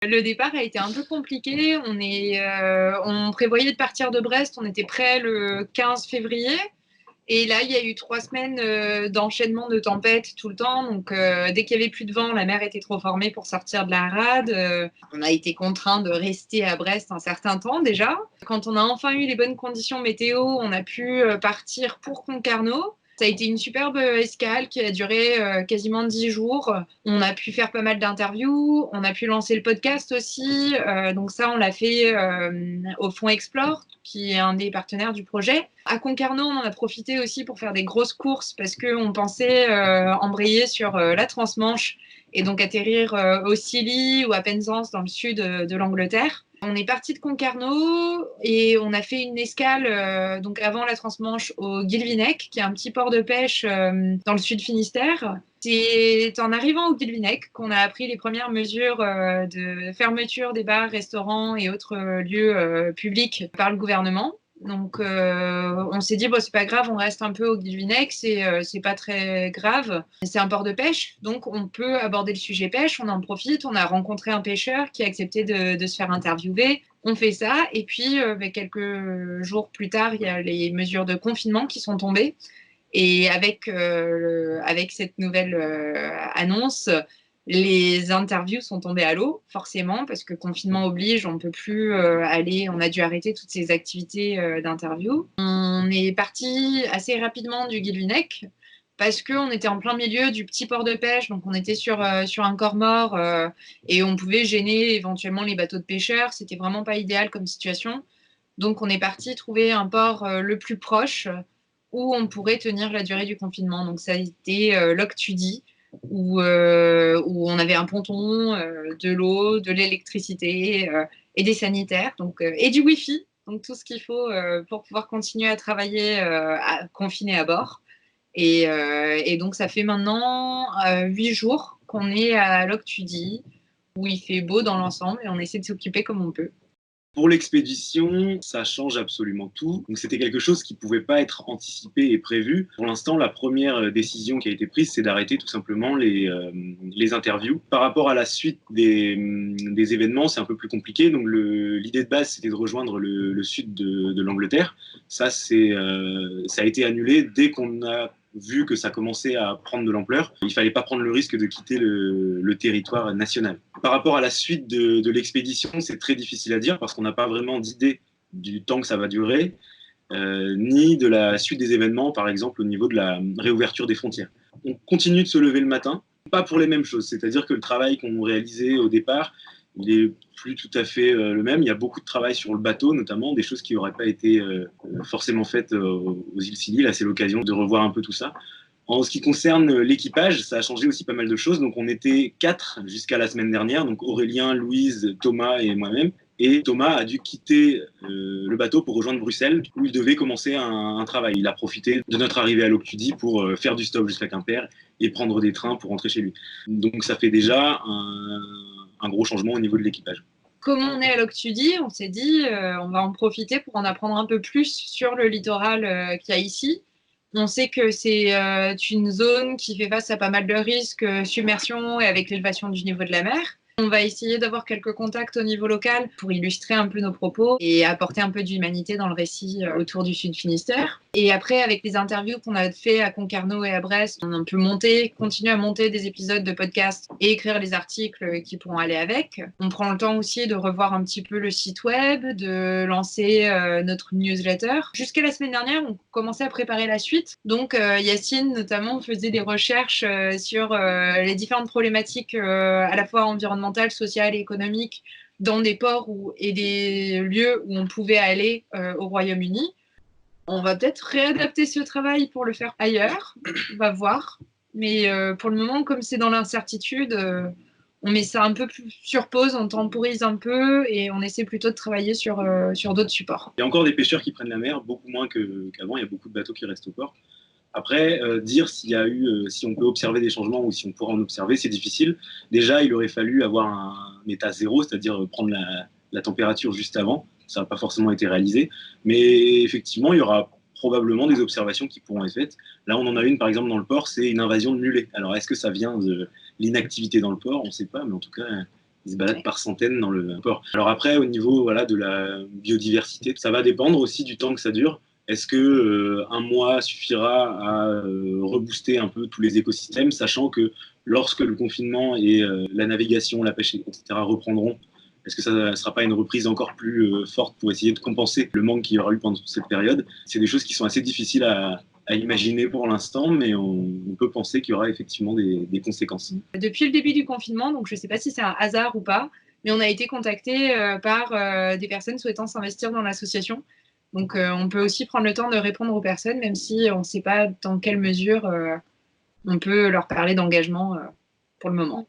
Le départ a été un peu compliqué. On prévoyait de partir de Brest, on était prêt le 15 février. Et là, il y a eu 3 semaines d'enchaînement de tempêtes tout le temps. Donc, dès qu'il y avait plus de vent, la mer était trop formée pour sortir de la rade. On a été contraint de rester à Brest un certain temps déjà. Quand on a enfin eu les bonnes conditions météo, on a pu partir pour Concarneau. Ça a été une superbe escale qui a duré quasiment 10 jours. On a pu faire pas mal d'interviews, on a pu lancer le podcast aussi. Donc ça, on l'a fait au Fonds Explore, qui est un des partenaires du projet. À Concarneau, on en a profité aussi pour faire des grosses courses parce qu'on pensait embrayer sur la Transmanche et donc atterrir au Scilly ou à Penzance dans le sud de l'Angleterre. On est parti de Concarneau et on a fait une escale donc avant la Transmanche au Guilvinec, qui est un petit port de pêche dans le sud Finistère. C'est en arrivant au Guilvinec qu'on a appris les premières mesures de fermeture des bars, restaurants et autres lieux publics par le gouvernement. Donc, on s'est dit, bon, c'est pas grave, on reste un peu au Guilvinec, c'est pas très grave. C'est un port de pêche, donc on peut aborder le sujet pêche, on en profite. On a rencontré un pêcheur qui a accepté de se faire interviewer. On fait ça, et puis quelques jours plus tard, il y a les mesures de confinement qui sont tombées. Et avec cette nouvelle annonce, les interviews sont tombées à l'eau, forcément, parce que confinement oblige, on ne peut plus aller, on a dû arrêter toutes ces activités d'interview. On est parti assez rapidement du Guilvinec, parce qu'on était en plein milieu du petit port de pêche, donc on était sur un corps mort et on pouvait gêner éventuellement les bateaux de pêcheurs. C'était vraiment pas idéal comme situation. Donc on est parti trouver un port le plus proche où on pourrait tenir la durée du confinement. Donc ça a été Loctudy, où on avait un ponton, de l'eau, de l'électricité et des sanitaires, donc, et du Wi-Fi, donc tout ce qu'il faut pour pouvoir continuer à travailler confiné à bord. Et donc ça fait maintenant 8 jours qu'on est à Loctudy, où il fait beau dans l'ensemble et on essaie de s'occuper comme on peut. Pour l'expédition, ça change absolument tout. Donc c'était quelque chose qui ne pouvait pas être anticipé et prévu. Pour l'instant, la première décision qui a été prise, c'est d'arrêter tout simplement les interviews. Par rapport à la suite des événements, c'est un peu plus compliqué. Donc l'idée de base, c'était de rejoindre le sud de l'Angleterre. Ça a été annulé dès qu'on a vu que ça commençait à prendre de l'ampleur. Il ne fallait pas prendre le risque de quitter le territoire national. Par rapport à la suite de l'expédition, c'est très difficile à dire parce qu'on n'a pas vraiment d'idée du temps que ça va durer, ni de la suite des événements, par exemple au niveau de la réouverture des frontières. On continue de se lever le matin, pas pour les mêmes choses, c'est-à-dire que le travail qu'on réalisait au départ, il est plus tout à fait le même. Il y a beaucoup de travail sur le bateau, notamment des choses qui n'auraient pas été forcément faites aux îles Scilly. Là, c'est l'occasion de revoir un peu tout ça. En ce qui concerne l'équipage, ça a changé aussi pas mal de choses. Donc, on était 4 jusqu'à la semaine dernière. Donc, Aurélien, Louise, Thomas et moi-même. Et Thomas a dû quitter le bateau pour rejoindre Bruxelles, où il devait commencer un travail. Il a profité de notre arrivée à Loctudy pour faire du stop jusqu'à Quimper et prendre des trains pour rentrer chez lui. Donc, ça fait déjà un gros changement au niveau de l'équipage. Comme on est à Loctudy, on s'est dit on va en profiter pour en apprendre un peu plus sur le littoral qu'il y a ici. On sait que c'est une zone qui fait face à pas mal de risques, submersion et avec l'élévation du niveau de la mer. On va essayer d'avoir quelques contacts au niveau local pour illustrer un peu nos propos et apporter un peu d'humanité dans le récit autour du Sud Finistère. Et après, avec les interviews qu'on a fait à Concarneau et à Brest, on peut continuer à monter des épisodes de podcast et écrire les articles qui pourront aller avec. On prend le temps aussi de revoir un petit peu le site web, de lancer notre newsletter. Jusqu'à la semaine dernière, on commençait à préparer la suite. Donc Yacine, notamment, faisait des recherches sur les différentes problématiques à la fois environnementales, sociales et économiques dans des ports et des lieux où on pouvait aller au Royaume-Uni. On va peut-être réadapter ce travail pour le faire ailleurs. On va voir. Mais pour le moment, comme c'est dans l'incertitude, on met ça un peu plus sur pause, on temporise un peu et on essaie plutôt de travailler sur d'autres supports. Il y a encore des pêcheurs qui prennent la mer, beaucoup moins qu'avant. Il y a beaucoup de bateaux qui restent au port. Après, dire si on peut observer des changements ou si on pourra en observer, c'est difficile. Déjà, il aurait fallu avoir un état zéro, c'est-à-dire prendre la température juste avant. Ça n'a pas forcément été réalisé. Mais effectivement, il y aura probablement des observations qui pourront être faites. Là, on en a une, par exemple, dans le port, c'est une invasion de mulets. Alors, est-ce que ça vient de l'inactivité dans le port? On ne sait pas, mais en tout cas, Ils se baladent Ouais. par centaines dans le port. Alors après, au niveau voilà, de la biodiversité, ça va dépendre aussi du temps que ça dure. Est-ce que un mois suffira à rebooster un peu tous les écosystèmes, sachant que lorsque le confinement et la navigation, la pêche, etc. reprendront, est-ce que ça ne sera pas une reprise encore plus forte pour essayer de compenser le manque qu'il y aura eu pendant cette période? C'est des choses qui sont assez difficiles à imaginer pour l'instant, mais on peut penser qu'il y aura effectivement des conséquences. Depuis le début du confinement, donc je ne sais pas si c'est un hasard ou pas, mais on a été contacté par des personnes souhaitant s'investir dans l'association. Donc on peut aussi prendre le temps de répondre aux personnes, même si on ne sait pas dans quelle mesure on peut leur parler d'engagement pour le moment.